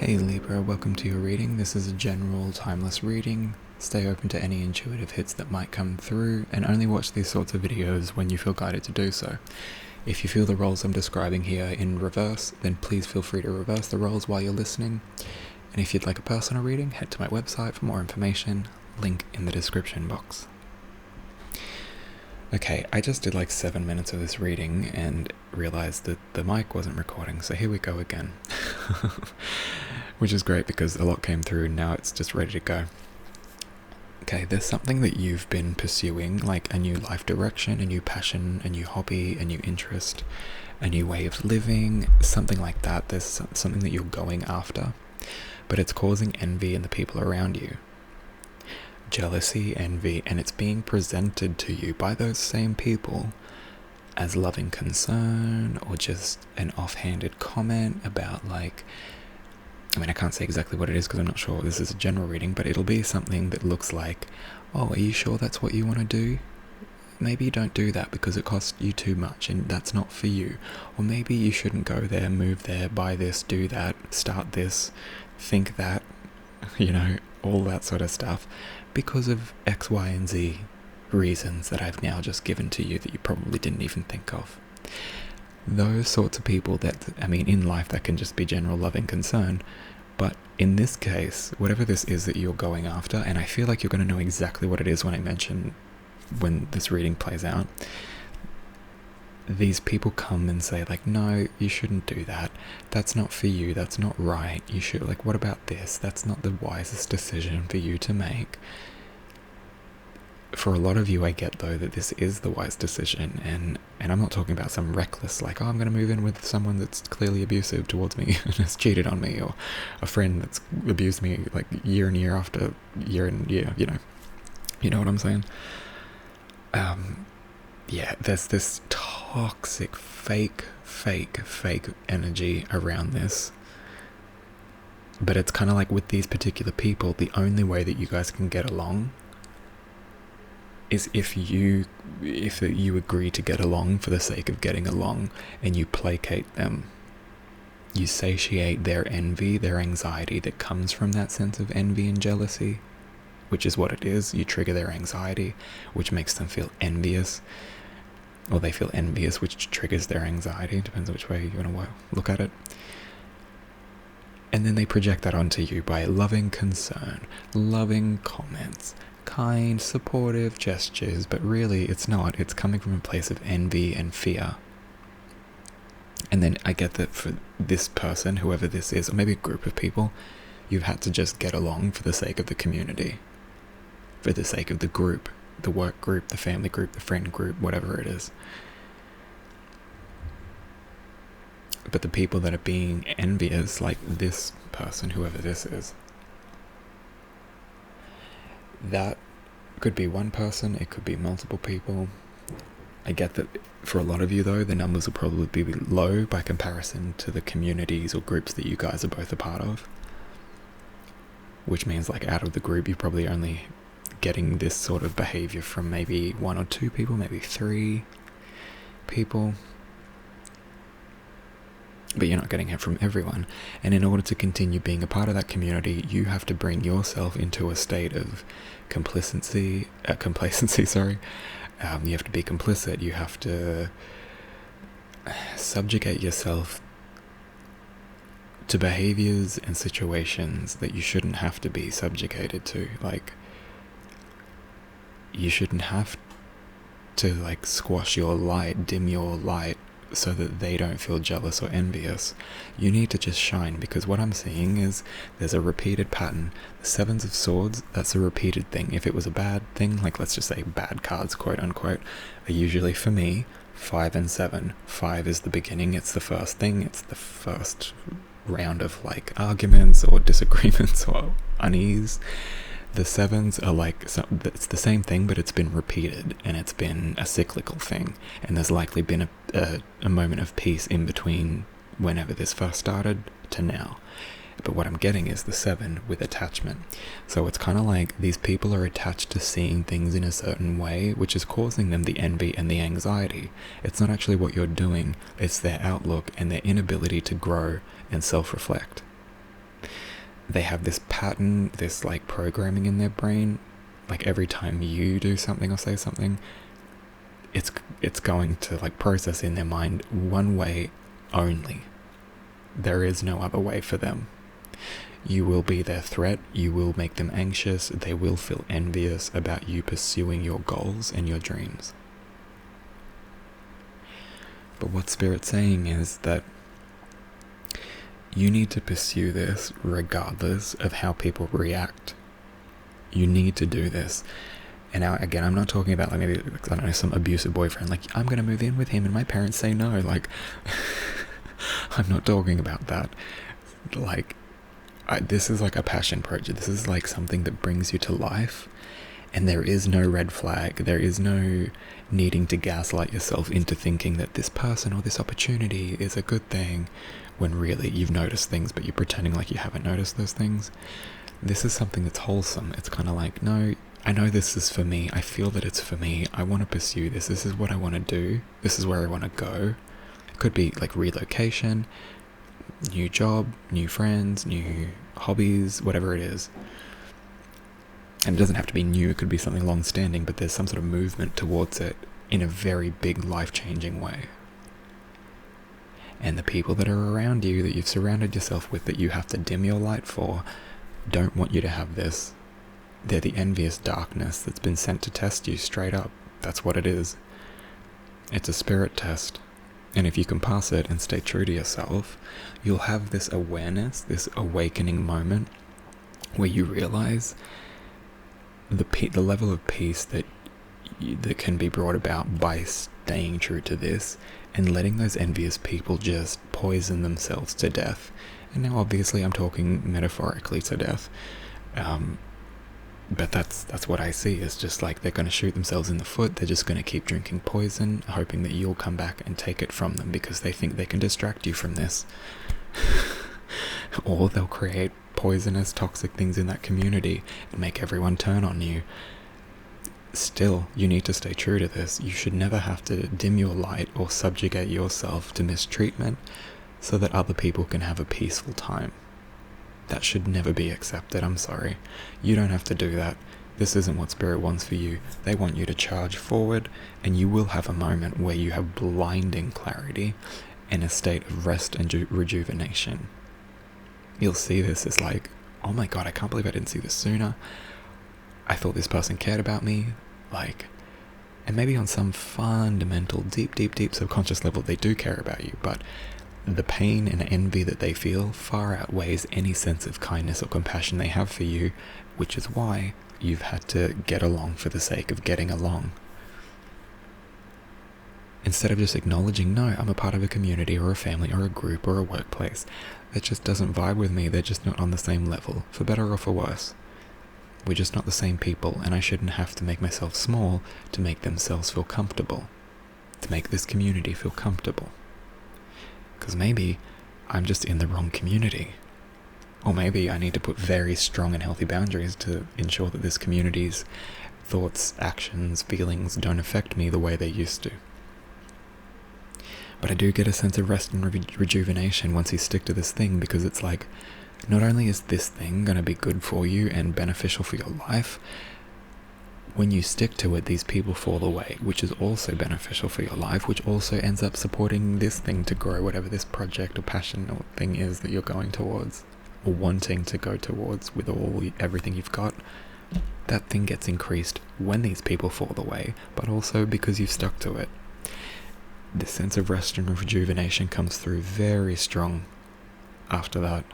Hey Libra, welcome to your reading. This is a general, timeless reading. Stay open to any intuitive hits that might come through, and only watch these sorts of videos when you feel guided to do so. If you feel the roles I'm describing here in reverse, then please feel free to reverse the roles while you're listening. And if you'd like a personal reading, head to my website for more information, link in the description box. Okay, I just did like 7 minutes of this reading and realized that the mic wasn't recording, so here we go again. Which is great because a lot came through and now it's just ready to go. Okay, there's something that you've been pursuing, like a new life direction, a new passion, a new hobby, a new interest, a new way of living, something like that. There's something that you're going after, but it's causing envy in the people around you. Jealousy, envy, and it's being presented to you by those same people as loving concern or just an offhanded comment about I can't say exactly what it is because I'm not sure. This is a general reading, but it'll be something that looks like, oh, are you sure that's what you want to do? Maybe you don't do that because it costs you too much and that's not for you. Or maybe you shouldn't go there, move there, buy this, do that, start this, think that, all that sort of stuff, because of X, Y, and Z reasons that I've now just given to you that you probably didn't even think of. Those sorts of people in life that can just be general loving concern, but in this case, whatever this is that you're going after, and I feel like you're going to know exactly what it is when this reading plays out, these people come and say no, you shouldn't do that, that's not for you, that's not right, you should, what about this, that's not the wisest decision for you to make. For a lot of you, I get though that this is the wise decision, and I'm not talking about some reckless I'm going to move in with someone that's clearly abusive towards me and has cheated on me, or a friend that's abused me year and year after year and year, you know what I'm saying. There's this toxic fake energy around this, but it's kind of with these particular people, the only way that you guys can get along is if you agree to get along for the sake of getting along, and you placate them. You satiate their envy, their anxiety that comes from that sense of envy and jealousy, which is what it is. You trigger their anxiety, which makes them feel envious, or they feel envious, which triggers their anxiety. Depends on which way you want to look at it. And then they project that onto you by loving concern, loving comments, kind, supportive gestures, but really it's not. It's coming from a place of envy and fear. And then I get that for this person, whoever this is, or maybe a group of people, you've had to just get along for the sake of the community, for the sake of the group, the work group, the family group, the friend group, whatever it is. But the people that are being envious, like this person, whoever this is, that could be one person, it could be multiple people. I get that for a lot of you though, the numbers will probably be low by comparison to the communities or groups that you guys are both a part of. Which means out of the group, you're probably only getting this sort of behavior from maybe 1 or 2 people, maybe 3 people. But you're not getting it from everyone. And in order to continue being a part of that community, you have to bring yourself into a state of complacency. You have to be complicit. You have to subjugate yourself to behaviors and situations that you shouldn't have to be subjugated to. You shouldn't have to squash your light, dim your light, so that they don't feel jealous or envious. You need to just shine, because what I'm seeing is there's a repeated pattern. The 7s of Swords, that's a repeated thing. If it was a bad thing, let's just say bad cards, quote unquote, are usually, for me, 5 and 7. 5 is the beginning, it's the first thing, it's the first round of arguments or disagreements or unease. The 7s are it's the same thing, but it's been repeated, and it's been a cyclical thing, and there's likely been a moment of peace in between whenever this first started to now. But what I'm getting is the 7 with attachment. So it's kind of these people are attached to seeing things in a certain way, which is causing them the envy and the anxiety. It's not actually what you're doing, it's their outlook and their inability to grow and self-reflect. They have this pattern, this like programming in their brain, like every time you do something or say something, it's going to like process in their mind one way only. There is no other way for them. You will be their threat, you will make them anxious, they will feel envious about you pursuing your goals and your dreams. But what Spirit's saying is that you need to pursue this regardless of how people react. You need to do this. And now, again, I'm not talking about like maybe, I don't know, some abusive boyfriend, like, I'm going to move in with him and my parents say no. Like, I'm not talking about that. Like, this is like a passion project. This is like something that brings you to life. And there is no red flag. There is no needing to gaslight yourself into thinking that this person or this opportunity is a good thing, when really you've noticed things, but you're pretending like you haven't noticed those things. This is something that's wholesome. It's kind of like, no, I know this is for me. I feel that it's for me. I want to pursue this. This is what I want to do. This is where I want to go. It could be like relocation, new job, new friends, new hobbies, whatever it is. And it doesn't have to be new. It could be something long-standing, but there's some sort of movement towards it in a very big, life-changing way. And the people that are around you, that you've surrounded yourself with, that you have to dim your light for, don't want you to have this. They're the envious darkness that's been sent to test you straight up. That's what it is. It's a spirit test. And if you can pass it and stay true to yourself, you'll have this awareness, this awakening moment where you realize the level of peace that can be brought about by staying true to this and letting those envious people just poison themselves to death. And now obviously I'm talking metaphorically to death, but that's what I see. Is just like they're going to shoot themselves in the foot. They're just going to keep drinking poison, hoping that you'll come back and take it from them because they think they can distract you from this. Or they'll create poisonous, toxic things in that community and make everyone turn on you. Still, you need to stay true to this. You should never have to dim your light or subjugate yourself to mistreatment so that other people can have a peaceful time. That should never be accepted. I'm sorry. You don't have to do that. This isn't what Spirit wants for you. They want you to charge forward, and you will have a moment where you have blinding clarity and a state of rest and rejuvenation. You'll see this as like, oh my god, I can't believe I didn't see this sooner. I thought this person cared about me. Like, and maybe on some fundamental, deep subconscious level, they do care about you, but the pain and envy that they feel far outweighs any sense of kindness or compassion they have for you, which is why you've had to get along for the sake of getting along. Instead of just acknowledging, no, I'm a part of a community or a family or a group or a workplace that just doesn't vibe with me, they're just not on the same level, for better or for worse. We're just not the same people, and I shouldn't have to make myself small to make themselves feel comfortable, to make this community feel comfortable. Because maybe I'm just in the wrong community. Or maybe I need to put very strong and healthy boundaries to ensure that this community's thoughts, actions, feelings don't affect me the way they used to. But I do get a sense of rest and rejuvenation once you stick to this thing, because it's like, not only is this thing going to be good for you and beneficial for your life, when you stick to it, these people fall away, which is also beneficial for your life, which also ends up supporting this thing to grow, whatever this project or passion or thing is that you're going towards, or wanting to go towards with everything you've got. That thing gets increased when these people fall away, but also because you've stuck to it. The sense of rest and rejuvenation comes through very strong after that.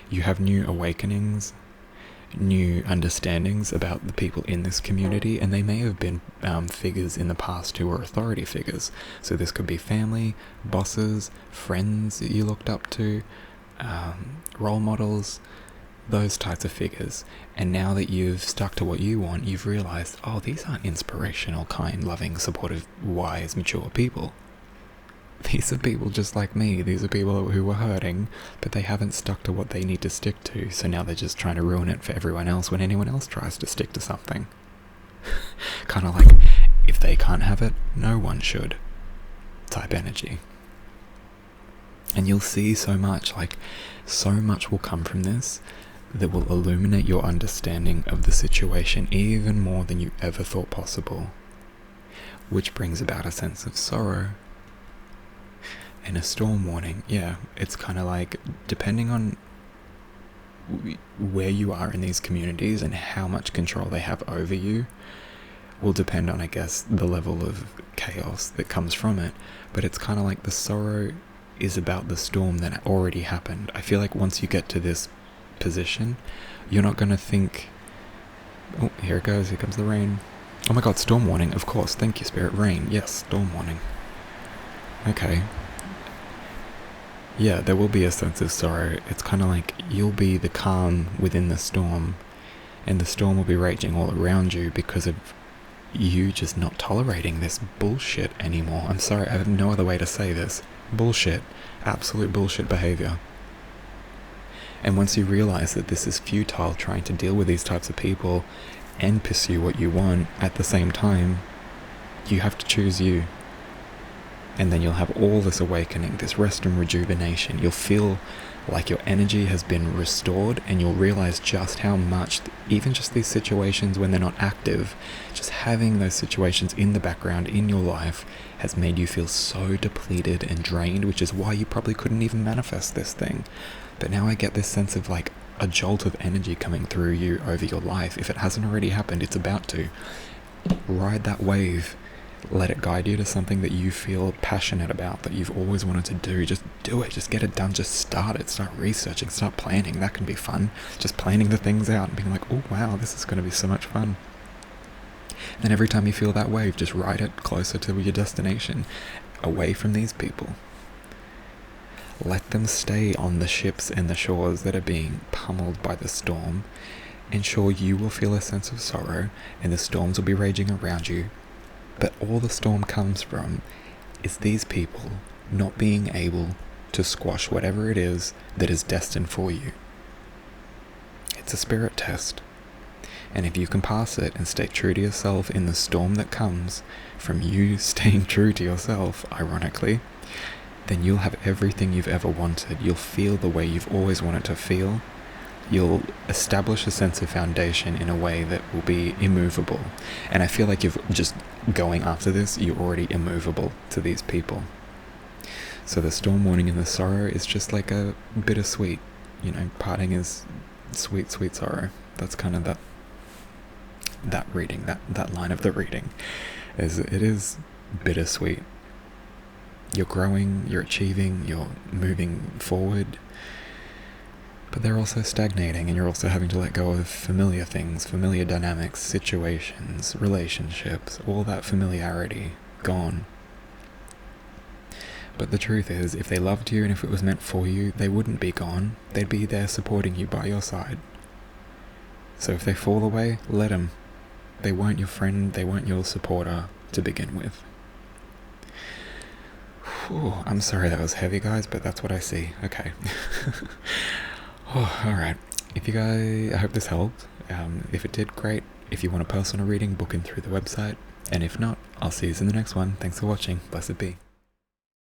You have new awakenings, new understandings about the people in this community, and they may have been figures in the past who were authority figures. So this could be family, bosses, friends that you looked up to, role models, those types of figures. And now that you've stuck to what you want, you've realized, oh, these aren't inspirational, kind, loving, supportive, wise, mature people. These are people just like me. These are people who were hurting, but they haven't stuck to what they need to stick to, so now they're just trying to ruin it for everyone else when anyone else tries to stick to something. Kind of like, if they can't have it, no one should type energy. And you'll see so much will come from this that will illuminate your understanding of the situation even more than you ever thought possible, which brings about a sense of sorrow. And a storm warning, yeah, it's kind of like, depending on where you are in these communities and how much control they have over you, will depend on, I guess, the level of chaos that comes from it. But it's kind of like the sorrow is about the storm that already happened. I feel like once you get to this position, you're not going to think, oh, here it goes, here comes the rain. Oh my god, storm warning, of course, thank you, Spirit. Rain, yes, storm warning. Okay. Yeah, there will be a sense of sorrow. It's kind of like you'll be the calm within the storm, and the storm will be raging all around you because of you just not tolerating this bullshit anymore. I'm sorry, I have no other way to say this. Bullshit. Absolute bullshit behavior. And once you realize that this is futile, trying to deal with these types of people and pursue what you want at the same time, you have to choose you. And then you'll have all this awakening, this rest and rejuvenation. You'll feel like your energy has been restored, and you'll realize just how much, even just these situations when they're not active, just having those situations in the background in your life has made you feel so depleted and drained, which is why you probably couldn't even manifest this thing. But now I get this sense of like a jolt of energy coming through you over your life. If it hasn't already happened, it's about to. Ride that wave. Let it guide you to something that you feel passionate about, that you've always wanted to do. Just do it. Just get it done. Just start it. Start researching. Start planning. That can be fun. Just planning the things out and being like, oh wow, this is going to be so much fun. And every time you feel that wave, just ride it closer to your destination, away from these people. Let them stay on the ships and the shores that are being pummeled by the storm. Ensure you will feel a sense of sorrow, and the storms will be raging around you. But all the storm comes from is these people not being able to squash whatever it is that is destined for you. It's a spirit test. And if you can pass it and stay true to yourself in the storm that comes from you staying true to yourself, ironically, then you'll have everything you've ever wanted. You'll feel the way you've always wanted to feel. You'll establish a sense of foundation in a way that will be immovable. And I feel like you're just going after this, you're already immovable to these people. So the storm warning and the sorrow is just like a bittersweet, parting is sweet, sweet sorrow. That's kind of that reading, that line of the reading. It is bittersweet. You're growing, you're achieving, you're moving forward. But they're also stagnating, and you're also having to let go of familiar things, familiar dynamics, situations, relationships, all that familiarity gone. But the truth is, if they loved you and if it was meant for you, they wouldn't be gone. They'd be there supporting you by your side. So if they fall away, let them. They weren't your friend, they weren't your supporter to begin with. Whew, I'm sorry that was heavy, guys, but that's what I see. Okay. Oh, alright. I hope this helped. If it did, great. If you want a personal reading, book in through the website. And if not, I'll see you in the next one. Thanks for watching. Blessed be.